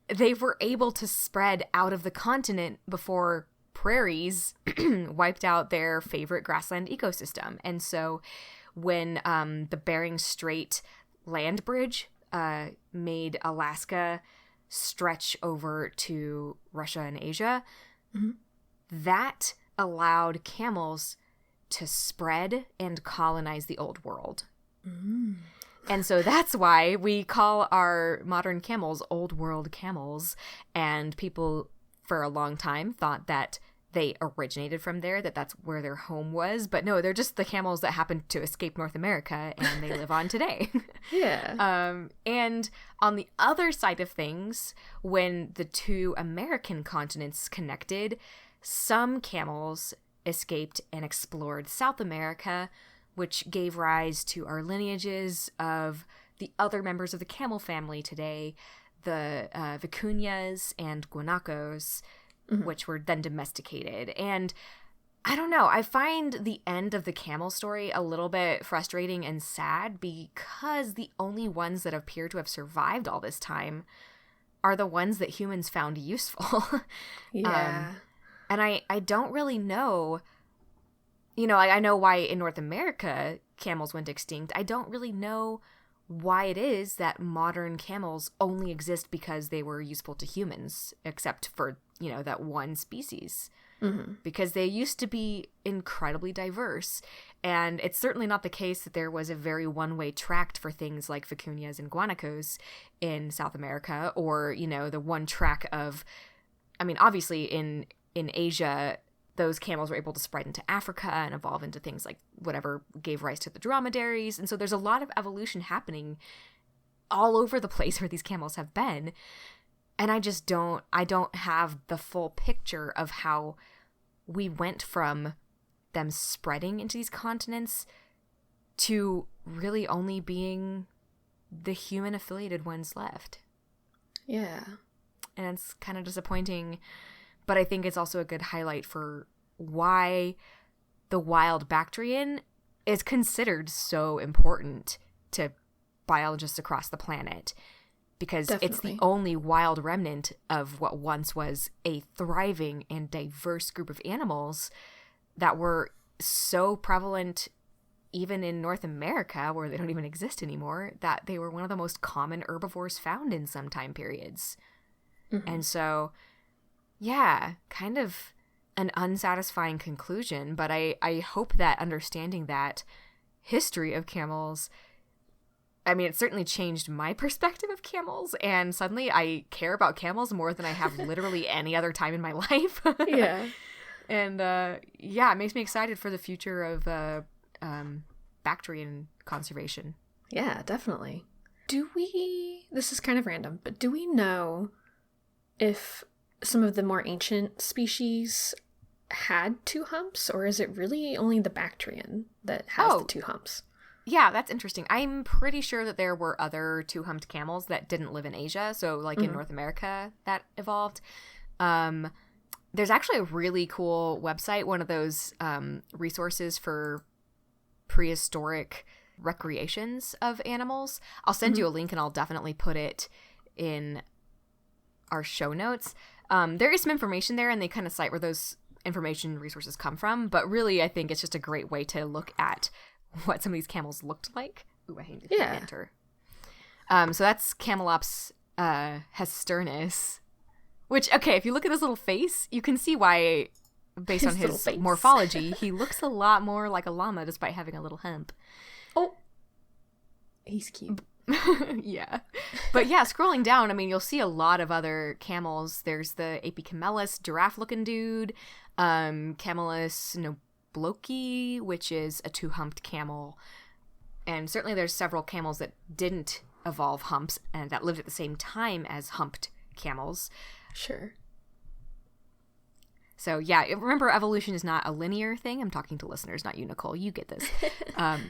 they were able to spread out of the continent before prairies wiped out their favorite grassland ecosystem. And so when the Bering Strait land bridge made Alaska stretch over to Russia and Asia, that allowed camels to spread and colonize the old world. And so that's why we call our modern camels old world camels. And people for a long time thought that they originated from there, that that's where their home was. But no, they're just the camels that happened to escape North America and they live on today. Yeah. And on the other side of things, when the two American continents connected, some camels escaped and explored South America, which gave rise to our lineages of the other members of the camel family today, the vicuñas and guanacos, which were then domesticated. And I don't know, I find the end of the camel story a little bit frustrating and sad because the only ones that appear to have survived all this time are the ones that humans found useful. Yeah. And I don't really know, you know, I know why in North America camels went extinct. I don't really know why it is that modern camels only exist because they were useful to humans, except for, you know, that one species. Because they used to be incredibly diverse. And it's certainly not the case that there was a very one-way tract for things like vicuñas and guanacos in South America, or, you know, the one track of, I mean, obviously in Asia, those camels were able to spread into Africa and evolve into things like whatever gave rise to the dromedaries. And so there's a lot of evolution happening all over the place where these camels have been. And I don't have the full picture of how we went from them spreading into these continents to really only being the human affiliated ones left. Yeah. And it's kind of disappointing, but I think it's also a good highlight for why the wild Bactrian is considered so important to biologists across the planet. Because it's the only wild remnant of what once was a thriving and diverse group of animals that were so prevalent even in North America, where they don't even exist anymore, that they were one of the most common herbivores found in some time periods. And so, yeah, kind of an unsatisfying conclusion, but I hope that understanding that history of camels, I mean, it certainly changed my perspective of camels, and suddenly I care about camels more than I have literally any other time in my life. Yeah. And, yeah, it makes me excited for the future of Bactrian conservation. Yeah, definitely. This is kind of random, but do we know if some of the more ancient species had two humps, or is it really only the Bactrian that has the two humps? Yeah, that's interesting. I'm pretty sure that there were other two-humped camels that didn't live in Asia. So, like, in North America, that evolved. There's actually a really cool website, one of those resources for prehistoric recreations of animals. I'll send you a link, and I'll definitely put it in our show notes. There is some information there, and they kind of cite where those information resources come from. But really, I think it's just a great way to look at what some of these camels looked like. Ooh, I hate to enter. So that's Camelops hesternus, which, okay, if you look at his little face, you can see why, based on his morphology, he looks a lot more like a llama despite having a little hump. Oh, he's cute. Yeah. But yeah, scrolling down, I mean, you'll see a lot of other camels. There's the Apicamelus, giraffe-looking dude, Camelus Nobloki, which is a two-humped camel. And certainly there's several camels that didn't evolve humps and that lived at the same time as humped camels. Sure. So yeah, remember, evolution is not a linear thing. I'm talking to listeners, not you, Nicole. You get this.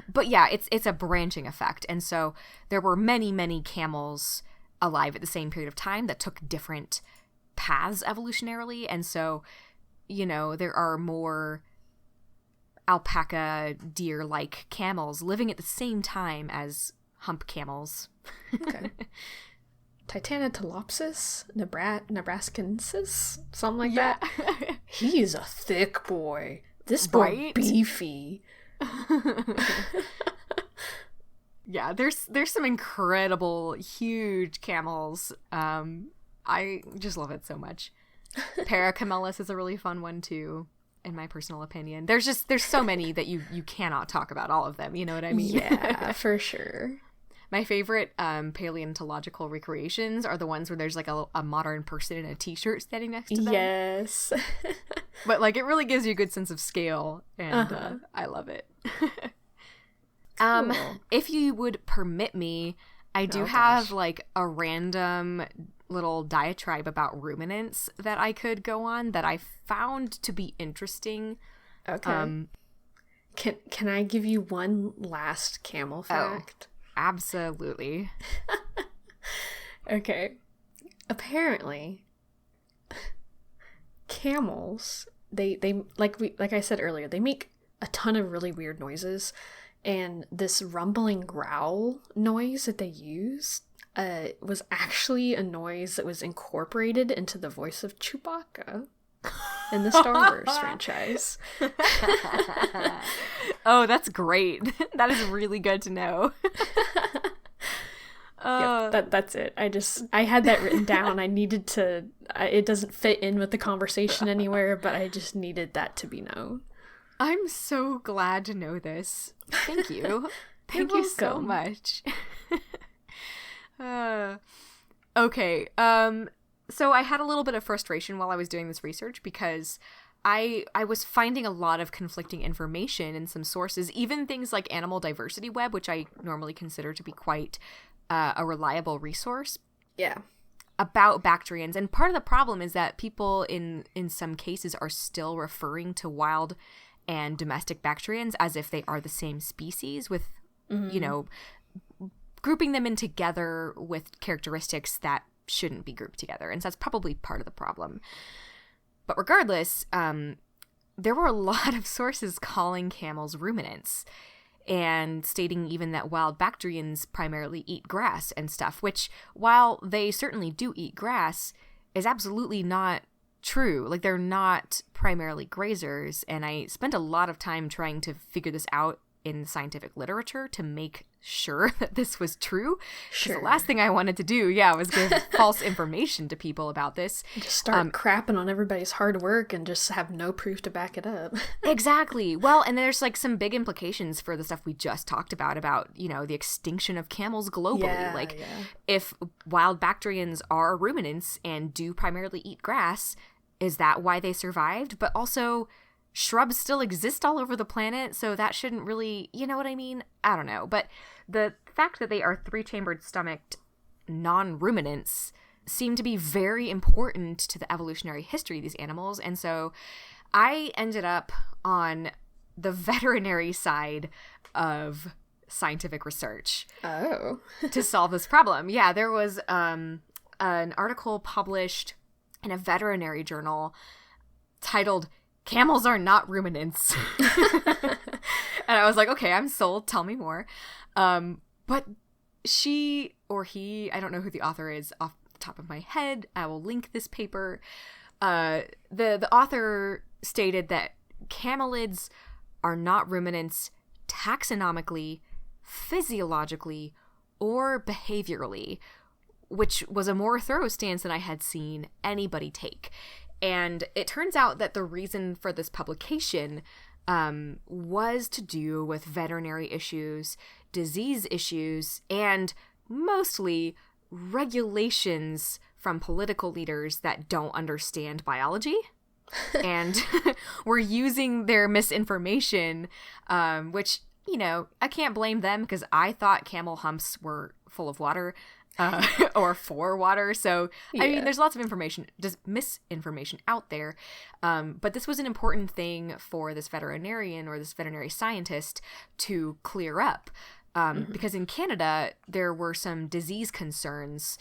But yeah, it's a branching effect. And so there were many, many camels alive at the same period of time that took different paths evolutionarily. And so, you know, there are more alpaca, deer-like camels living at the same time as hump camels. Okay. Titanotolopsis nebraskensis, something like that. He's a thick boy. This boy beefy. Yeah, there's some incredible, huge camels. I just love it so much. Paracamelus is a really fun one too, in my personal opinion. There's so many that you cannot talk about all of them. You know what I mean? Yeah, for sure. My favorite paleontological recreations are the ones where there's like a modern person in a t-shirt standing next to them. Yes. But like it really gives you a good sense of scale, and I love it. Cool. If you would permit me, I do have like a random little diatribe about ruminants that I could go on that I found to be interesting. Okay. Can I give you one last camel fact? Absolutely. Okay. Apparently, camels, they like I said earlier, they make a ton of really weird noises, and this rumbling growl noise that they use was actually a noise that was incorporated into the voice of Chewbacca in the Star Wars franchise. Oh, that's great. That is really good to know. Yep, that's it. I had that written down. I needed to, it doesn't fit in with the conversation anywhere, but I just needed that to be known. I'm so glad to know this. Thank you. Thank you so much. Okay. So I had a little bit of frustration while I was doing this research because I was finding a lot of conflicting information in some sources, even things like Animal Diversity Web, which I normally consider to be quite a reliable resource. Yeah. About bactrians. And part of the problem is that people in some cases are still referring to wild and domestic bactrians as if they are the same species, with, you know, grouping them in together with characteristics that shouldn't be grouped together. And so that's probably part of the problem. But regardless, there were a lot of sources calling camels ruminants and stating even that wild bactrians primarily eat grass and stuff, which, while they certainly do eat grass, is absolutely not true. Like, they're not primarily grazers, and I spent a lot of time trying to figure this out in scientific literature to make sure that this was true. Sure. The last thing I wanted to do, was give false information to people about this. Just start crapping on everybody's hard work and just have no proof to back it up. Exactly. Well, and there's like some big implications for the stuff we just talked about, you know, the extinction of camels globally. If wild bactrians are ruminants and do primarily eat grass, is that why they survived? But also, shrubs still exist all over the planet, so that shouldn't really, you know what I mean? I don't know. But the fact that they are three-chambered stomached non-ruminants seem to be very important to the evolutionary history of these animals. And so I ended up on the veterinary side of scientific research to solve this problem. Yeah, there was an article published in a veterinary journal titled "Camels Are Not Ruminants." And I was like, okay, I'm sold. Tell me more. But she or he, I don't know who the author is off the top of my head. I will link this paper. The author stated that camelids are not ruminants taxonomically, physiologically, or behaviorally, which was a more thorough stance than I had seen anybody take. And it turns out that the reason for this publication was to do with veterinary issues, disease issues, and mostly regulations from political leaders that don't understand biology. And we're using their misinformation, which, you know, I can't blame them because I thought camel humps were full of water. Or for water. So, I mean, there's lots of information, just misinformation out there. But this was an important thing for this veterinarian or this veterinary scientist to clear up. Because in Canada, there were some disease concerns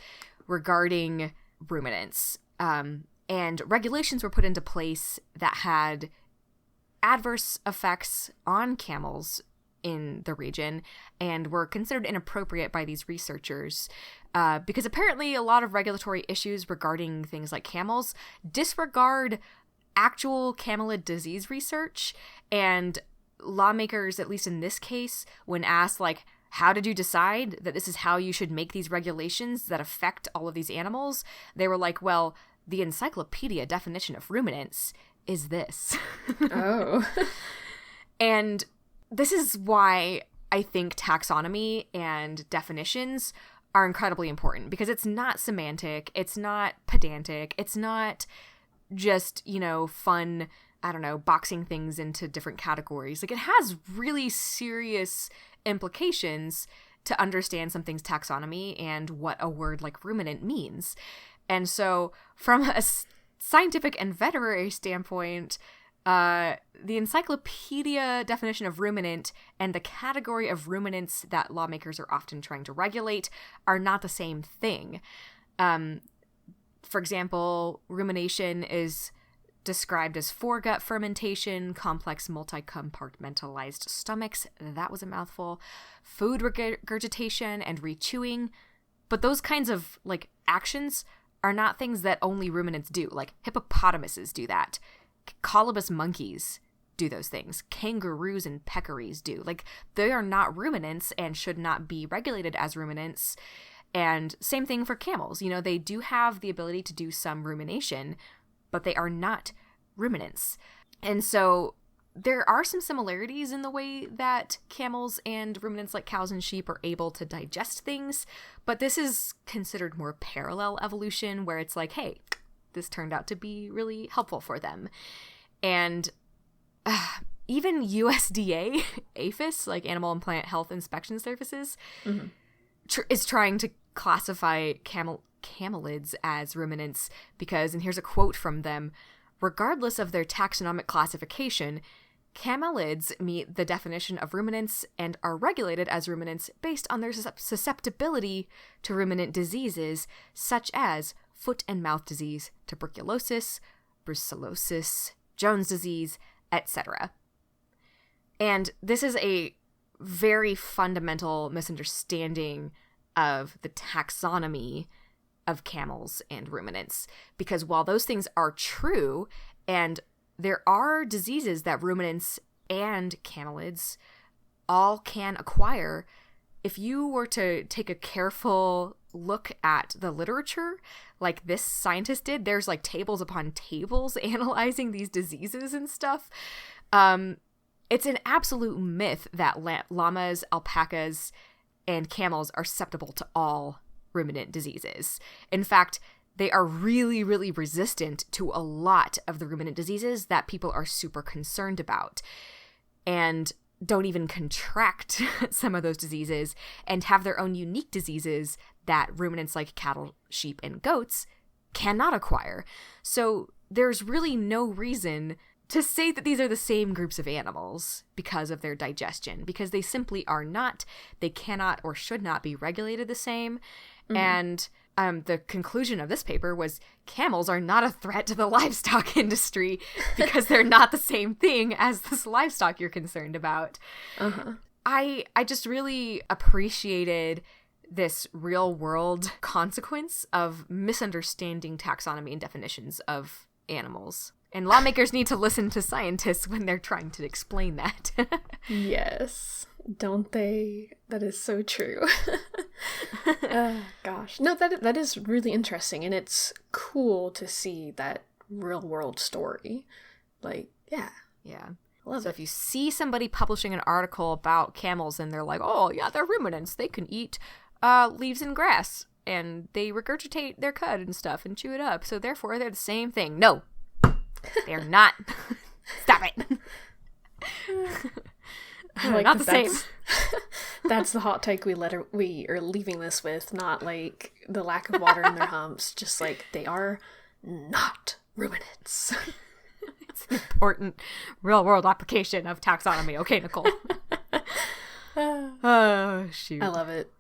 regarding ruminants. And regulations were put into place that had adverse effects on camels in the region and were considered inappropriate by these researchers because apparently a lot of regulatory issues regarding things like camels disregard actual camelid disease research, and lawmakers, at least in this case, when asked, like, how did you decide that this is how you should make these regulations that affect all of these animals? They were like, well, the encyclopedia definition of ruminants is this. Oh. And this is why I think taxonomy and definitions are incredibly important, because it's not semantic, it's not pedantic, it's not just, you know, fun, I don't know, boxing things into different categories. Like, it has really serious implications to understand something's taxonomy and what a word like ruminant means. And so from a scientific and veterinary standpoint, the encyclopedia definition of ruminant and the category of ruminants that lawmakers are often trying to regulate are not the same thing. For example, rumination is described as foregut fermentation, complex multi-compartmentalized stomachs, that was a mouthful, food regurgitation and rechewing. But those kinds of, like, actions are not things that only ruminants do. Like, hippopotamuses do that. Colobus monkeys do those things. Kangaroos and peccaries do. Like, they are not ruminants and should not be regulated as ruminants. And same thing for camels. You know, they do have the ability to do some rumination, but they are not ruminants. And so there are some similarities in the way that camels and ruminants like cows and sheep are able to digest things, but this is considered more parallel evolution, where it's like, hey, this turned out to be really helpful for them. And even USDA, APHIS, like Animal and Plant Health Inspection Services, is trying to classify camelids as ruminants because, and here's a quote from them, regardless of their taxonomic classification, camelids meet the definition of ruminants and are regulated as ruminants based on their susceptibility to ruminant diseases such as foot and mouth disease, tuberculosis, brucellosis, Jones disease, etc. And this is a very fundamental misunderstanding of the taxonomy of camels and ruminants, because while those things are true and there are diseases that ruminants and camelids all can acquire, if you were to take a careful look at the literature like this scientist did, there's like tables upon tables analyzing these diseases and stuff. It's an absolute myth that llamas, alpacas, and camels are susceptible to all ruminant diseases. In fact, they are really, really resistant to a lot of the ruminant diseases that people are super concerned about, and don't even contract some of those diseases and have their own unique diseases that ruminants like cattle, sheep, and goats cannot acquire. So there's really no reason to say that these are the same groups of animals because of their digestion, because they simply are not. They cannot or should not be regulated the same. And the conclusion of this paper was camels are not a threat to the livestock industry because they're not the same thing as this livestock you're concerned about. I just really appreciated this real world consequence of misunderstanding taxonomy and definitions of animals. And lawmakers need to listen to scientists when they're trying to explain that. Yes. Don't they? That is so true. Gosh. No, that is really interesting. And it's cool to see that real world story. Like, yeah. Yeah. So if you see somebody publishing an article about camels and they're like, oh, yeah, they're ruminants. They can eat leaves and grass. And they regurgitate their cud and stuff and chew it up. So therefore, they're the same thing. No. They're not. Stop it. Like not the same. That's the hot take we are leaving this with, not like the lack of water in their humps, just like they are not ruminants. It's an important real world application of taxonomy. Okay, Nicole. Oh, shoot. I love it.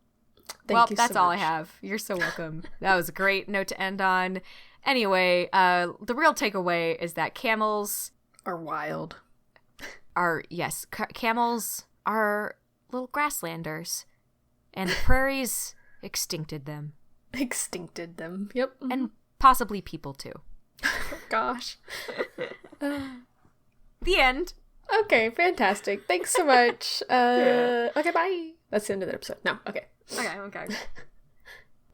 Thank you. That's all I have. You're so welcome. That was a great note to end on. Anyway, the real takeaway is that camels are wild. Camels are little grasslanders. And the prairies extincted them. Extincted them. Yep. And possibly people too. Oh, gosh. The end. Okay, fantastic. Thanks so much. Okay, bye. That's the end of the episode. No, okay. Okay.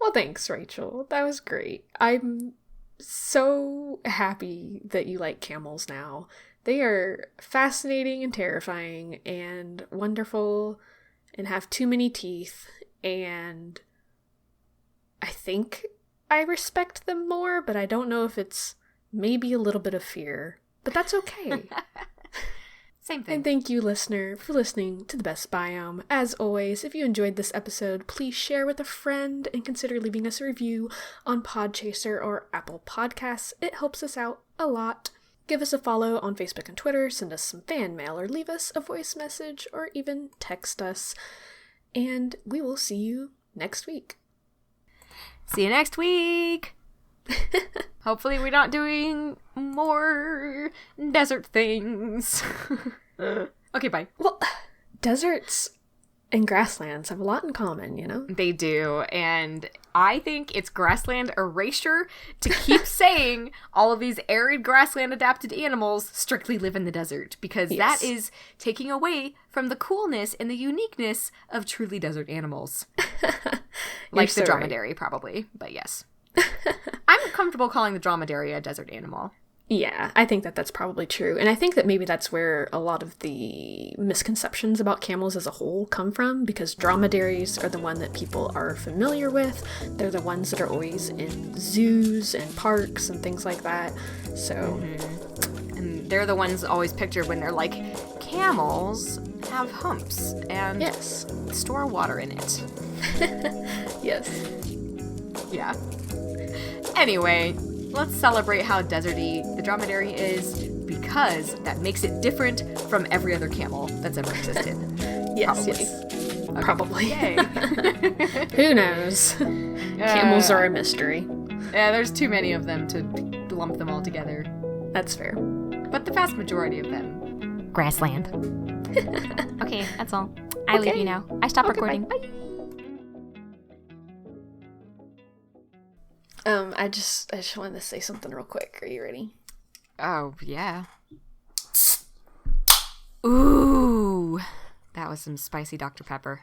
Well, thanks, Rachel. That was great. I'm so happy that you like camels now. They are fascinating and terrifying and wonderful and have too many teeth, and I think I respect them more, but I don't know if it's maybe a little bit of fear. But that's okay. Same thing. And thank you, listener, for listening to The Best Biome. As always, if you enjoyed this episode, please share with a friend and consider leaving us a review on Podchaser or Apple Podcasts. It helps us out a lot. Give us a follow on Facebook and Twitter, send us some fan mail, or leave us a voice message, or even text us. And we will see you next week. See you next week! Hopefully we're not doing more desert things. Okay, bye. Well, deserts and grasslands have a lot in common, you know? They do, and I think it's grassland erasure to keep saying all of these arid grassland adapted animals strictly live in the desert, because that is taking away from the coolness and the uniqueness of truly desert animals. Like the dromedary, probably, but yes. I'm comfortable calling the dromedary a desert animal. Yeah, I think that that's probably true. And I think that maybe that's where a lot of the misconceptions about camels as a whole come from, because dromedaries are the one that people are familiar with. They're the ones that are always in zoos and parks and things like that. So... Mm-hmm. And they're the ones always pictured when they're like, camels have humps and store water in it. Yes. Yeah. Anyway, let's celebrate how deserty the dromedary is, because that makes it different from every other camel that's ever existed. Yes. Okay. Probably. Yay. Who knows? Camels are a mystery. Yeah, there's too many of them to lump them all together. That's fair. But the vast majority of them. Grassland. Okay, that's all. I leave you now. I stop recording. Bye. I just wanted to say something real quick. Are you ready? Oh, yeah. Ooh. That was some spicy Dr. Pepper.